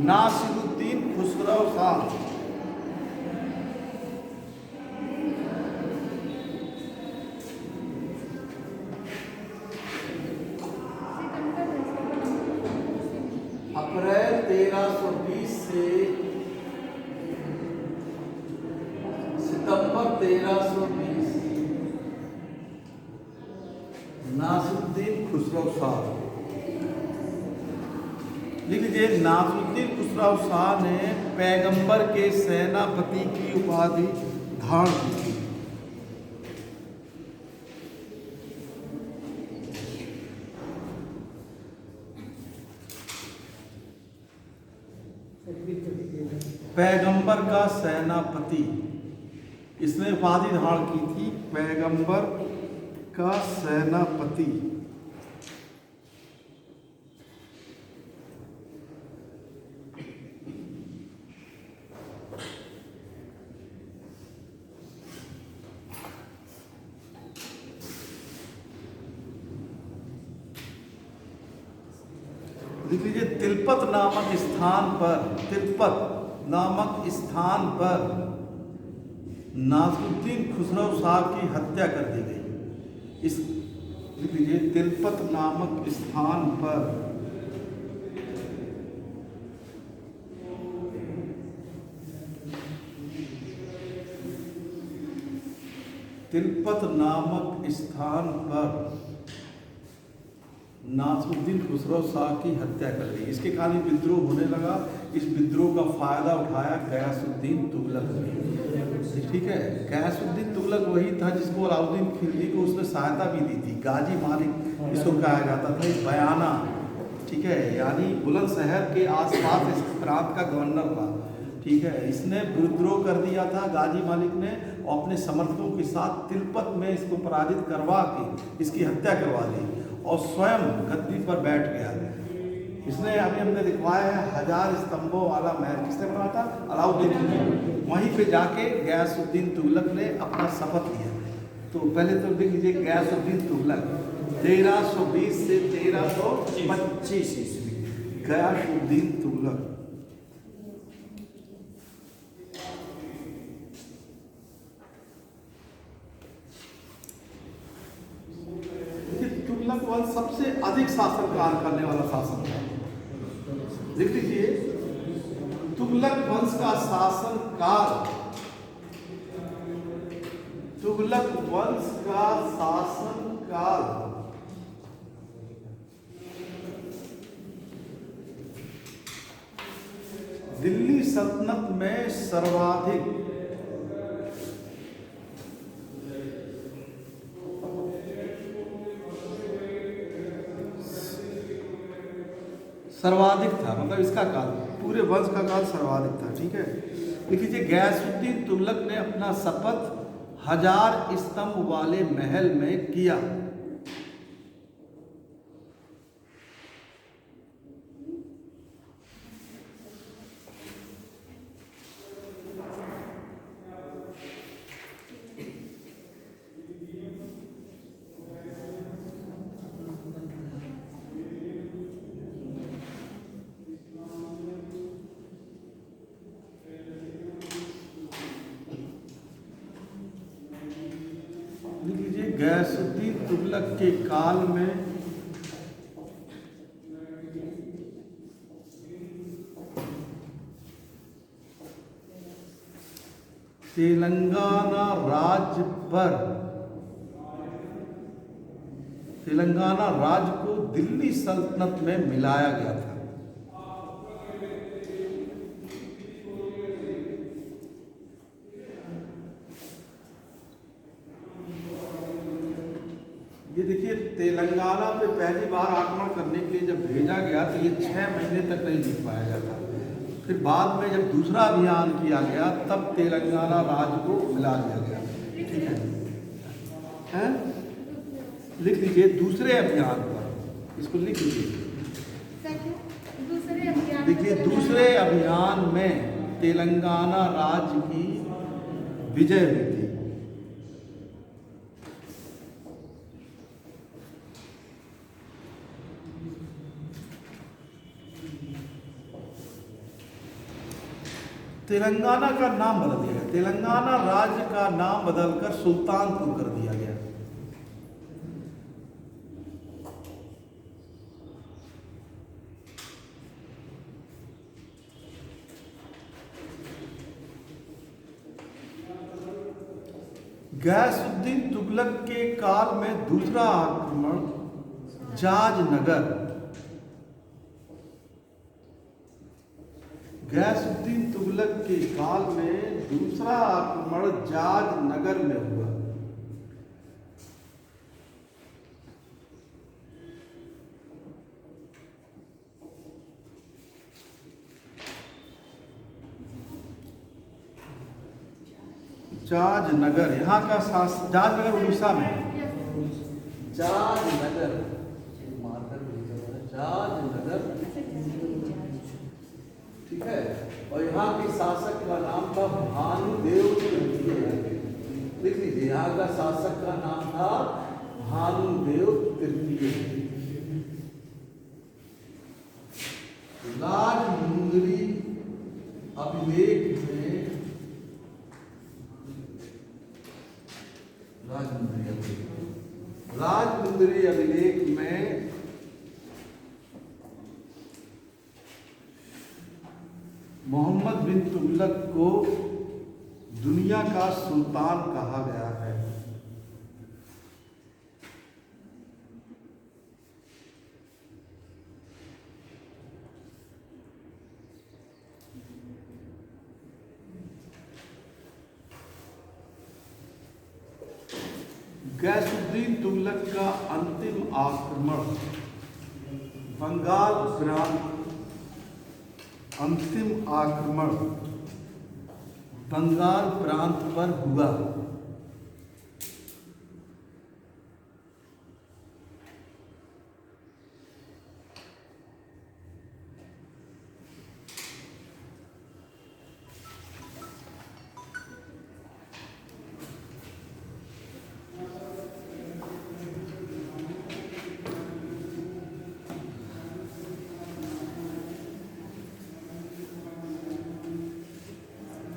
नासिरुद्दीन खुसरो शाह। अप्रैल 1320 से सितंबर 1320, नासिरुद्दीन खुसरो शाह। लिख लीजिए, नासिरुद्दीन खुसरो शाह ने पैगंबर के सेनापति की उपाधि धारण की थी। पैगंबर का सेनापति, इसने उपाधि धारण की थी पैगंबर का सेनापति। लिख लीजिए, तिलपत नामक स्थान पर नासिरुद्दीन खुसरो शाह की हत्या कर दी गई। इस लिख लीजिए, तिलपत नामक स्थान पर नासिरुद्दीन खुसरो शाह की हत्या कर दी। इसके कारण विद्रोह होने लगा। इस विद्रोह का फायदा उठाया गयासुद्दीन तुगलक ने। ठीक है, गयासुद्दीन तुगलक वही था जिसको अलाउद्दीन खिलजी को उसने सहायता भी दी थी। गाजी मालिक इसको कहा जाता था, एक बयाना, ठीक है, यानी बुलंदशहर के आसपास इस प्रांत का गवर्नर था। ठीक है, इसने विद्रोह कर दिया था गाजी मालिक ने, और अपने समर्थकों के साथ तिलपत में इसको पराजित करवा के इसकी हत्या करवा दी और स्वयं गद्दी पर बैठ गया। इसने अभी हमने दिखवाया है 1000 स्तंभों वाला महल, किसने बनवाया था? अलाउद्दीन खिलजी। वहीं पे जाके गयासुद्दीन तुगलक ने अपना शपथ लिया। तो पहले तो देख लीजिए, गयासुद्दीन तुगलक 1320 से 1325 ईस्वी, गयासुद्दीन तुगलक। तुगलक वंश सबसे अधिक शासनकाल करने वाला शासन था। देख लीजिए, तुगलक वंश का शासनकाल, तुगलक वंश का शासनकाल दिल्ली सल्तनत में सर्वाधिक था, मतलब इसका काल, पूरे वंश का काल सर्वाधिक था। ठीक है, लिख लीजिए, गयासुद्दीन तुगलक ने अपना शपथ 1000 स्तंभ वाले महल में किया। लिख लीजिए, गयासुद्दीन तुगलक के काल में तेलंगाना राज्य को दिल्ली सल्तनत में मिलाया गया था। ये देखिए, तेलंगाना पे पहली बार आक्रमण करने के लिए जब भेजा गया तो ये 6 महीने तक नहीं जीत पाया गया था। फिर बाद में जब दूसरा अभियान किया गया तब तेलंगाना राज्य को मिला दिया गया। ठीक है, लिख लीजिए दूसरे अभियान पर, इसको लिख लीजिए। देखिए, दूसरे अभियान में तेलंगाना राज्य की विजय हुई थी। तेलंगाना का नाम बदल दिया गया, तेलंगाना राज्य का नाम बदलकर सुल्तानपुर कर दिया गया। गयासुद्दीन तुगलक के काल में दूसरा आक्रमण जाजनगर, गयासुद्दीन तुगलक के काल में दूसरा आक्रमण जाजनगर में हुआ। जाजनगर, यहाँ का जाजनगर उड़ीसा में है। जाजनगर, ठीक है, और यहाँ के शासक का नाम था भानुदेव तृतीय। लिख लीजिए, यहाँ का शासक का नाम था भानुदेव तृतीय। राजमुंदरी अभिलेख में, राजमुंदरी अभिलेख में मोहम्मद बिन तुगलक को दुनिया का सुल्तान कहा गया है। गयासुद्दीन तुगलक का अंतिम आक्रमण बंगाल प्रांत, अंतिम आक्रमण बंगाल प्रांत पर हुआ।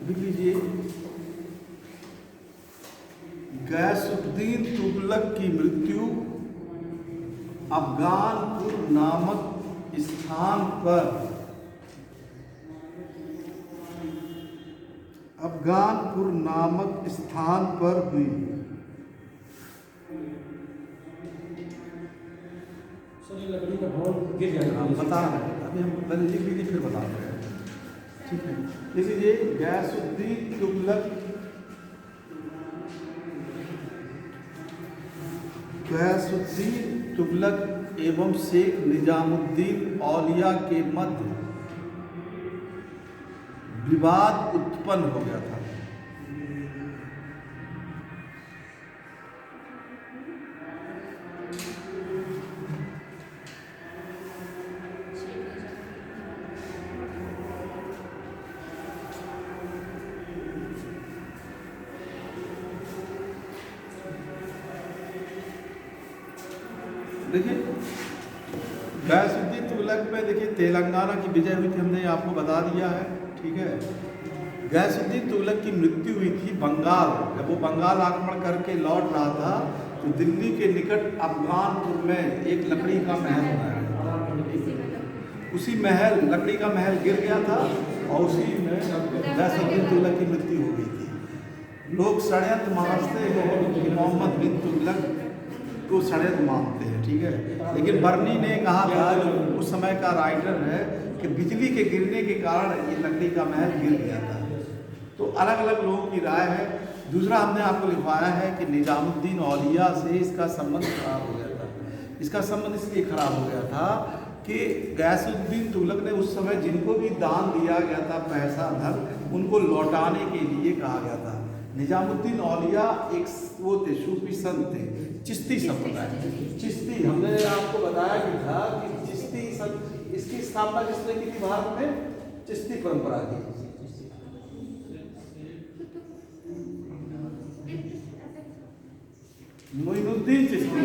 लिख लीजिए, गयासुद्दीन तुगलक की मृत्यु अफगानपुर नामक स्थान पर, अफगानपुर नामक स्थान पर हुई। सर, ये लकड़ी का भवन गिर जाएगा, बता रहे हैं, अभी हम पहले लिख लीजिए फिर बता रहे हैं। ठीक है, देखिए गयासुद्दीन तुगलक, गयासुद्दीन तुगलक एवं शेख निजामुद्दीन औलिया के मध्य विवाद उत्पन्न हो गया था। देखिए गयासुद्दीन तुगलक में देखिए तेलंगाना की विजय हुई थी, हमने आपको बता दिया है। ठीक है, गयासुद्दीन तुगलक की मृत्यु हुई थी बंगाल, जब वो बंगाल आक्रमण करके लौट रहा था तो दिल्ली के निकट अफगानपुर में एक लकड़ी का महल बनाया गया। उसी महल, लकड़ी का महल गिर गया था और उसी में गयासुद्दीन तुगलक की मृत्यु हो गई थी। लोग षड्यंत्र मानते हैं कि मोहम्मद बिन तुगलक को षड्यंत्र मानते हैं। ठीक है, लेकिन बर्नी ने कहा था, जो उस समय का राइटर है, कि बिजली के गिरने के कारण ये लकड़ी का महल गिर गया था। तो अलग अलग लोगों की राय है। दूसरा हमने आपको लिखवाया है कि निजामुद्दीन औलिया से इसका संबंध खराब हो गया था। इसका संबंध इसलिए खराब हो गया था कि गयासुद्दीन तुगलक ने उस समय जिनको भी दान दिया गया था, पैसा धन, उनको लौटाने के लिए कहा गया था। निजामुद्दीन औलिया एक वो थे, सूफी संत थे, चिश्ती संप्रदाय। चिश्ती, हमने आपको बताया भी था कि चिश्ती संत, इसकी स्थापना किसने की थी भारत में? चिश्ती परंपरा की। मोइनुद्दीन चिश्ती,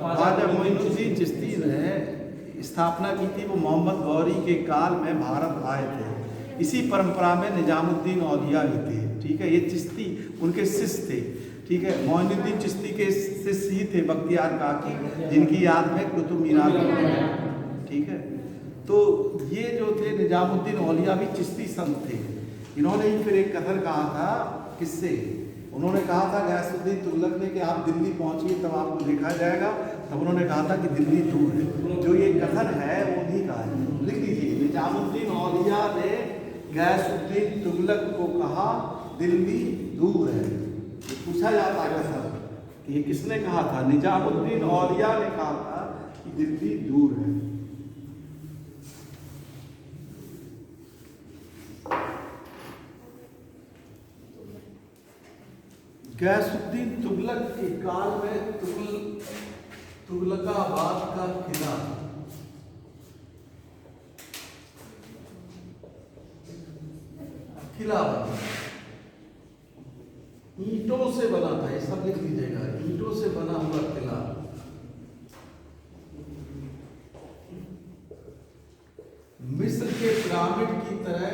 ख्वाजा मोइनुद्दीन चिश्ती ने स्थापना की थी। वो मोहम्मद गौरी के काल में भारत आए थे। इसी परंपरा में निजामुद्दीन औलिया भी थे। ठीक है, ये चिश्ती उनके शिष्य थे। ठीक है, मोइनुद्दीन चिश्ती के शिष्य ही थे बख्तियार काकी, जिनकी याद में कुतुब मीनार बनाया। ठीक है, तो ये जो थे निजामुद्दीन औलिया भी चिश्ती संत थे। इन्होंने ही फिर एक कथन कहा था, किससे? उन्होंने कहा था गयासुद्दीन तुगलक ने कि आप दिल्ली पहुंचिए तब आपको देखा जाएगा। तब उन्होंने कहा था कि दिल्ली दूर है। जो ये कथन है वो उन्हीं का है, लिख लीजिए। निजामुद्दीन औलिया ने गयासुद्दीन तुगलक को कहा दिल्ली दूर है। पूछा जाता है सर कि ये किसने कहा था? निजामुद्दीन औलिया ने कहा था कि दिल्ली दूर है। गयासुद्दीन तुगलक के काल में तुगलकाबाद का किला ईंटों से बना था। ये सब लिख लीजिएगा, ईंटों से बना हुआ किला। मिस्र के पिरामिड की तरह,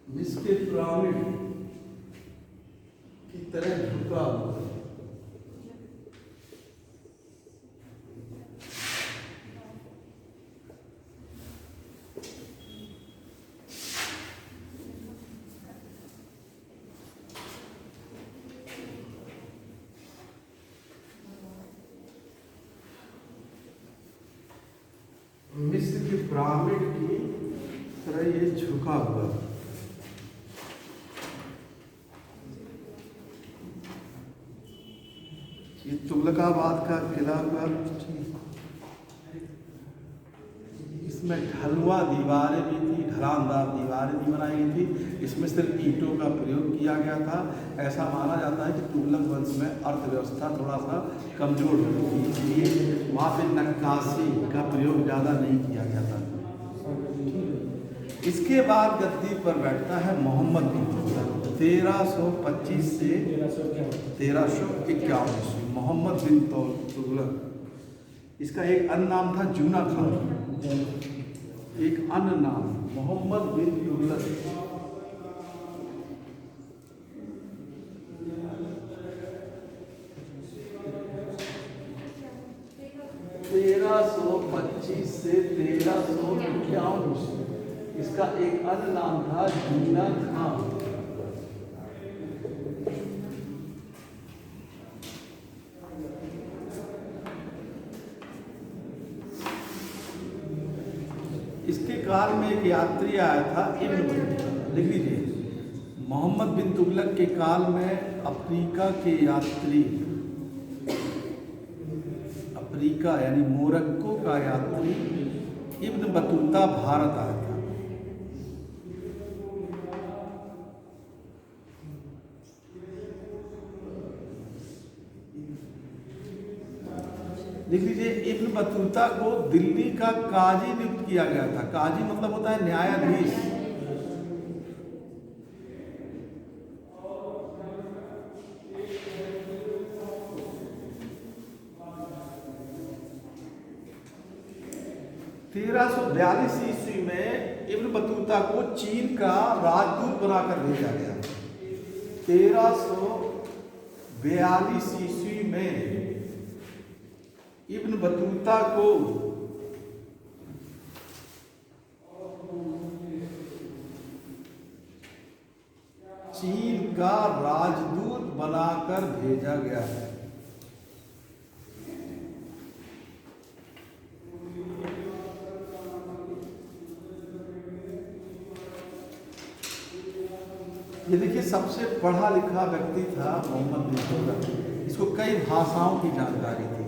मिस्र के पिरामिड की तरह झुका हुआ है। मिस्र की पिरामिड की तरह ये झुका हुआ है। ये तुगलकाबाद का किला हुआ। इसमें ढलुआ दीवारें भी थी, ढलानदार दीवारें भी बनाई गई थी। इसमें सिर्फ ईंटों का प्रयोग किया गया था। ऐसा माना जाता है कि तुगलक वंश में अर्थव्यवस्था थोड़ा सा कमजोर हो गई थी, इसलिए वहाँ पे नक्काशी का प्रयोग ज़्यादा नहीं किया गया था। इसके बाद गद्दी पर बैठता है मोहम्मद बिन तुगलक 1325 से 1351 ईस्वी। मोहम्मद बिन तुगलक, इसका एक अन्य नाम था जूना खान, एक अन्य नाम मोहम्मद बिन तुगलक। से 1351। इसका एक अन्य नाम था जूना खान। इसके काल में एक यात्री आया था इब्न बतूता, लिख लीजिए। मोहम्मद बिन तुगलक के काल में अफ्रीका के यात्री, अफ्रीका यानी मोरक्को का यात्री इब्न बतूता भारत आया था। लिख लीजिए, इब्न बतूता को दिल्ली का काजी नियुक्त किया गया था। काजी मतलब होता है न्यायाधीश। तेरह सौ 42 ईस्वी में इब्न बतूता को चीन का राजदूत बनाकर भेजा गया। 1342 ईस्वी में इब्न बतूता को चीन का राजदूत बनाकर भेजा गया है। ये देखिए, सबसे पढ़ा लिखा व्यक्ति था मोहम्मद बिन तुगलक। इसको कई भाषाओं की जानकारी थी।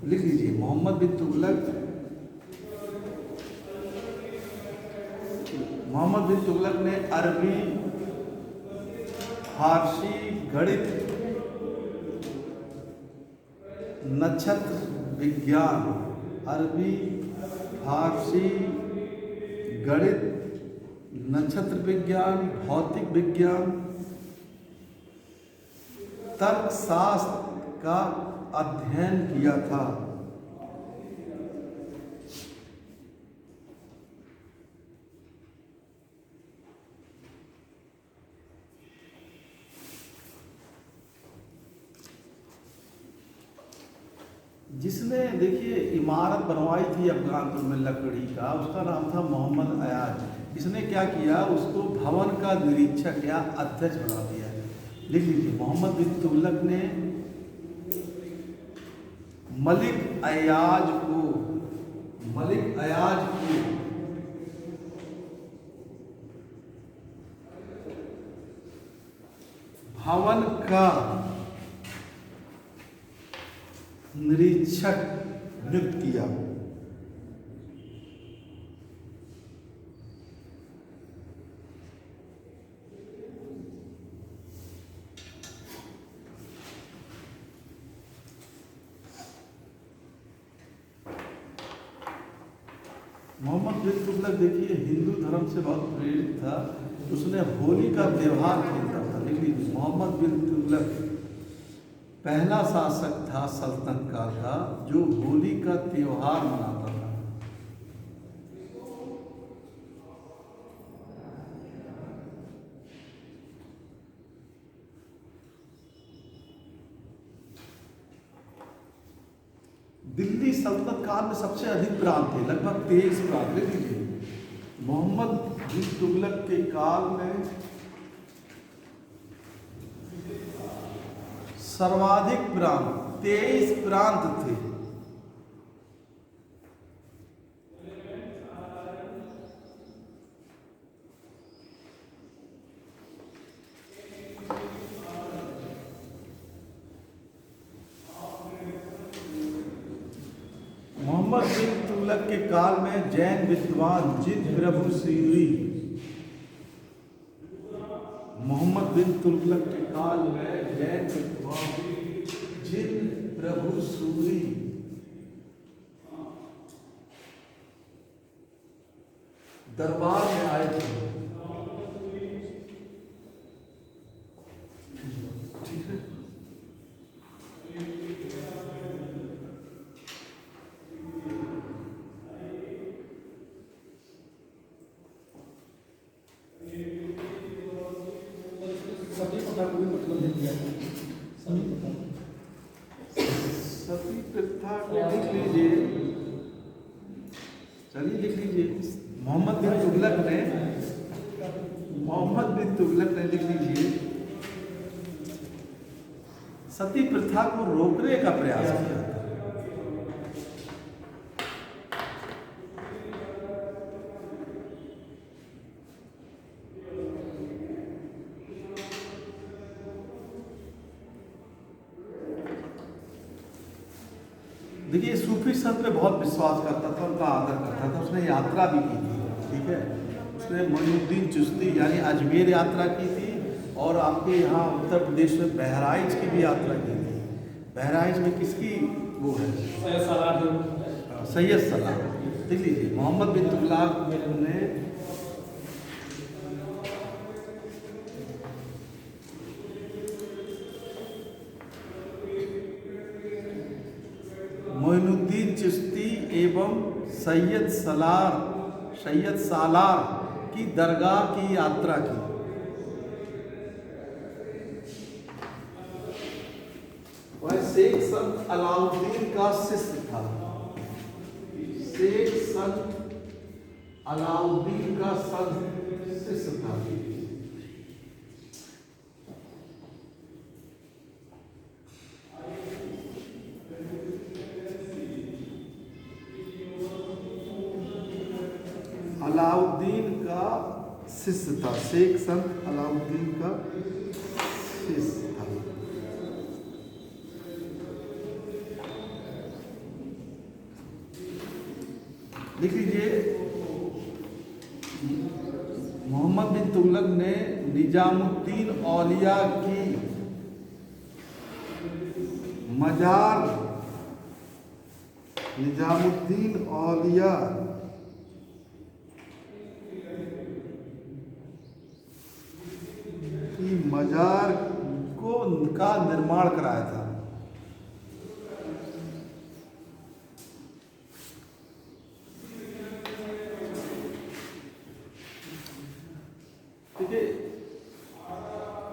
लिख लीजिए, मोहम्मद बिन तुगलक ने अरबी, फारसी, गणित, नक्षत्र विज्ञान, अरबी, फारसी, गणित, नक्षत्र विज्ञान, भौतिक विज्ञान, तर्कशास्त्र का अध्ययन किया था। जिसने देखिए इमारत बनवाई थी अफगानपुर में लकड़ी का, उसका नाम था मोहम्मद अयाज। इसने क्या किया, उसको भवन का निरीक्षक या अध्यक्ष बना दिया। लिख लीजिए, मोहम्मद बिन तुगलक ने मलिक अयाज को भवन का निरीक्षक नियुक्त किया। मोहम्मद बिन तुगलक देखिए हिंदू धर्म से बहुत प्रेरित था। उसने होली का त्यौहार खेलता था। लिख लीजिए, मोहम्मद बिन तुगलक पहला शासक था सल्तनत काल का जो होली का त्यौहार मनाता था। दिल्ली सल्तनत काल में सबसे अधिक प्रांत थे, लगभग 23 प्रांत। लिख लीजिए, मोहम्मद बिन तुगलक के काल में सर्वाधिक प्रांत 23 प्रांत थे। मोहम्मद बिन तुगलक के काल में जैन विद्वान जिन प्रभु सूरी, मोहम्मद बिन तुगलक के काल में जैन विद्वान जिन प्रभु सूरी दरबार में आए थे। ठीक है, सती प्रथा को भी मतलब दे दिया था। सती प्रथा को लिख लीजिए, चलिए लिख लीजिए। मोहम्मद बिन तुगलक ने लिख लीजिए, सती प्रथा को रोकने का प्रयास किया था। देखिए सूफी संत पे बहुत विश्वास करता था, उनका आदर करता था। उसने यात्रा भी की थी, ठीक है। उसने मोइनुद्दीन चिश्ती यानी अजमेर यात्रा की थी, और आपके यहाँ उत्तर प्रदेश में बहराइच की भी यात्रा की थी। बहराइच में किसकी वो है? सैयद सलाह। देख लीजिए मोहम्मद बिन तुगलक ने मोइनुद्दीन चिश्ती एवं सैयद सालार की दरगाह की यात्रा की। वह शेख संत अलाउद्दीन का शिष्य था। शेख संत अलाउद्दीन का शिष्य था। अलाउद्दीन का शिष्य था। शेख संत अलाउद्दीन का शिष्य था। लिख लीजिए मोहम्मद बिन तुगलक ने निजामुद्दीन औलिया की मजार निजामुद्दीन औलिया की मजार का निर्माण कराया था। ठीक है,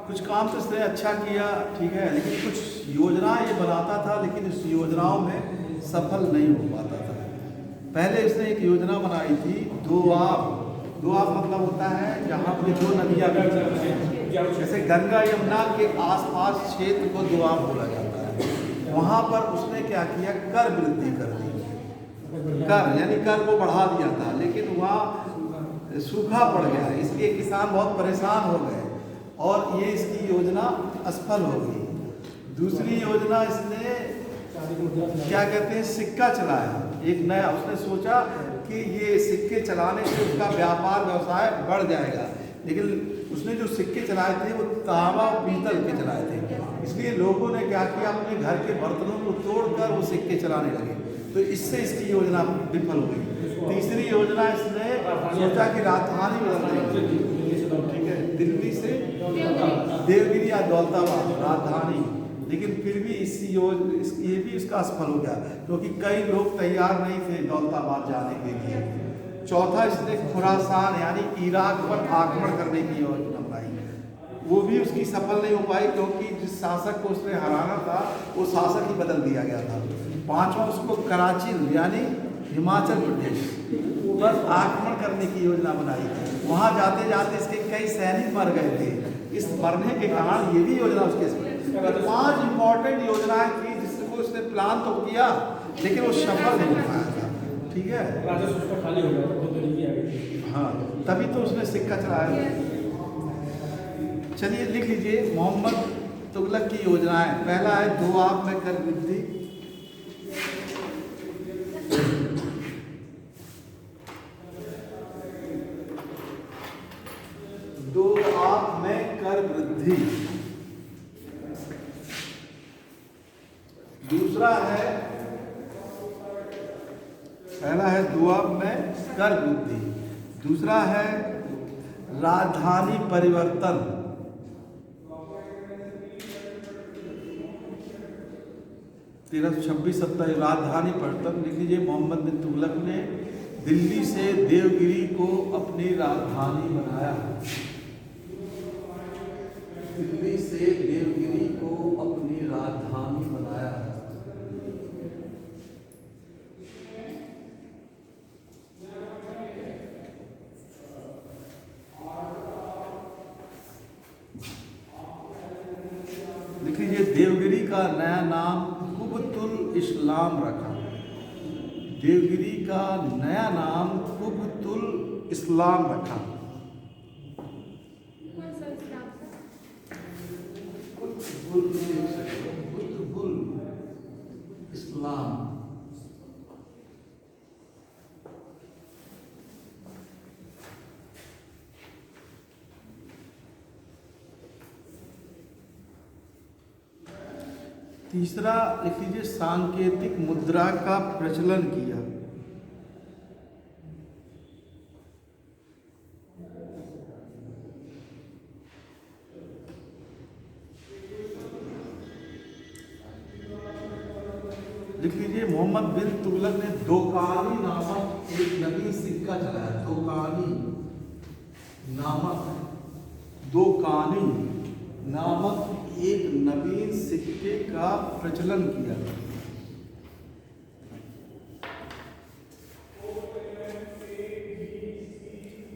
कुछ काम तो इसने अच्छा किया, ठीक है, लेकिन कुछ योजना ये बनाता था, लेकिन इस योजनाओं में सफल नहीं हो पाता था। पहले इसने एक योजना बनाई थी, दोआब मतलब होता है जहाँ पे दो नदियाँ मिलती हैं, जैसे गंगा यमुना के आसपास क्षेत्र को दोआब बोला जाता है। वहाँ पर उसने क्या किया, कर वृद्धि कर दी। कर यानी कर को बढ़ा दिया था, लेकिन वहाँ सूखा पड़ गया, इसलिए किसान बहुत परेशान हो गए और ये इसकी योजना असफल हो गई। दूसरी योजना इसने क्या कहते हैं, सिक्का चलाया। एक नया उसने सोचा कि ये सिक्के चलाने से उसका व्यापार व्यवसाय बढ़ जाएगा, लेकिन उसने जो सिक्के चलाए थे वो तांबा और पीतल के चलाए थे, इसलिए लोगों ने क्या किया, अपने घर के बर्तनों को तोड़कर वो सिक्के चलाने लगे, तो इससे इसकी योजना विफल हो गई। तीसरी योजना इसने सोचा कि राजधानी बदल देंगे, ठीक है, दिल्ली से देवगिरी या दौलताबाद राजधानी, लेकिन फिर भी ये भी इसका असफल हो गया, क्योंकि कई लोग तैयार नहीं थे दौलताबाद जाने के लिए। चौथा इसने खुरासान यानी इराक पर आक्रमण करने की योजना बनाई, वो भी उसकी सफल नहीं हो पाई, क्योंकि जिस शासक को उसने हराना था वो शासक ही बदल दिया गया था। पांचवा उसको कराची यानी हिमाचल प्रदेश पर आक्रमण करने की योजना बनाई थी। वहाँ जाते जाते इसके कई सैनिक मर गए थे, इस मरने के कारण ये भी योजना उसके 5 इंपॉर्टेंट योजनाएं थी जिसको उसने प्लान तो किया, लेकिन वो सफल नहीं हो पाया था, ठीक है। राजस्व खाली हो गया, तो गरीबी आ गई। हाँ, तभी तो उसने सिक्का चलाया। चलिए लिख लीजिए मोहम्मद तुगलक की योजनाएं। पहला है दोआब में कर वृद्धि, दोआब में कर वृद्धि। दूसरा है, पहला है दोआब में कर वृद्धि, दूसरा है राजधानी परिवर्तन, तेरह 26-27 राजधानी परिवर्तन। लिख लीजिए मोहम्मद बिन तुगलक ने दिल्ली से देवगिरी को अपनी राजधानी बनाया। दिल्ली से देवगिरी को अपनी राजधानी बनाया। लिख लीजिए देवगिरी का नया नाम कुबतुल इस्लाम रखा। देवगिरी का नया नाम कुबतुल इस्लाम रखा। कौन सा इस्लाम था? कुतुबुल इस्लाम। तीसरा लिख लीजिए, सांकेतिक मुद्रा का प्रचलन किया। लिख लीजिए, मोहम्मद बिन तुगलक ने दोकानी नामक एक नवीन सिक्का चलाया। दोकानी नामक एक नवीन सिक्के का प्रचलन किया।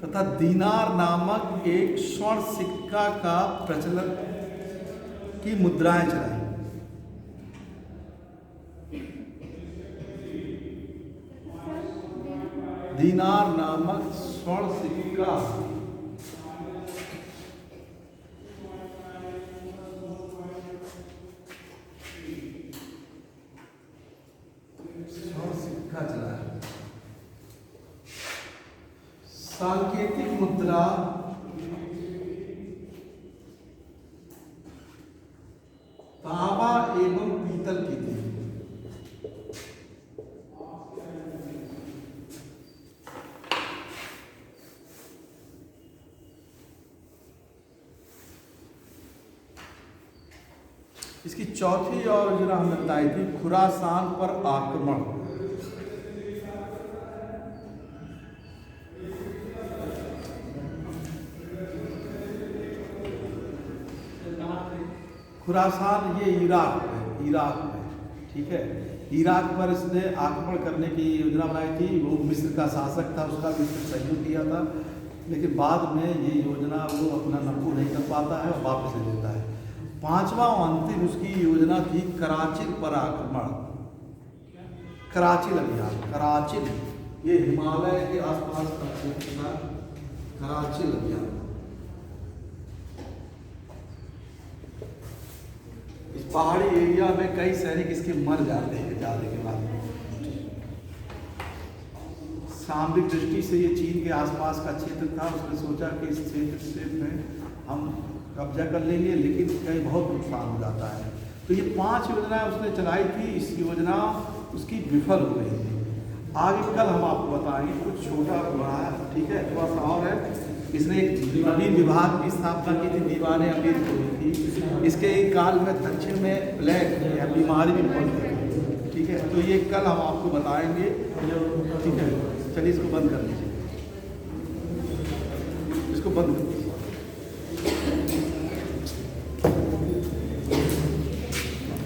तथा दीनार नामक एक स्वर्ण सिक्का का प्रचलन की मुद्राएं चलाई। दीनार नामक स्वर्ण सिक्का चलाया। सांकेतिक मुद्रा तांबा एवं पीतल की थी। इसकी चौथी योजना हमने बताई थी, खुरासान पर आक्रमण। खुरासान ये इराक में, ठीक है। इराक पर इसने आक्रमण करने की योजना बनाई थी। वो मिस्र का शासक था, उसका भी सहयोग दिया था, लेकिन बाद में ये योजना वो अपना नफू नहीं कर पाता है और वापस ले लेता है। पांचवा अंतिम उसकी योजना थी कराचिल पर आक्रमण। कराचिल अभियान, कराचिल ये हिमालय के आसपास का क्षेत्र था। कराचिल अभियान, इस पहाड़ी एरिया में कई सैनिक इसके मर जाते हैं जाने के बाद। सामरिक दृष्टि से ये चीन के आसपास का क्षेत्र था। उसने सोचा कि इस क्षेत्र में हम कब्जा कर लेंगे, लेकिन कहीं बहुत नुकसान हो जाता है। तो ये 5 योजनाएं उसने चलाई थी। इस योजना उसकी विफल हो गई थी। आगे कल हम आपको बताएंगे, कुछ छोटा बड़ा है, ठीक है, थोड़ा सा और है। इसने एक नवीन विभाग की स्थापना की थी, दीवाने अमीर को थी। इसके एक काल में दक्षिण में प्लेग या बीमारी भी बहुत थी, ठीक है। तो ये कल हम आपको बताएंगे, ठीक है। चलिए इसको बंद कर लीजिए, इसको बंद कर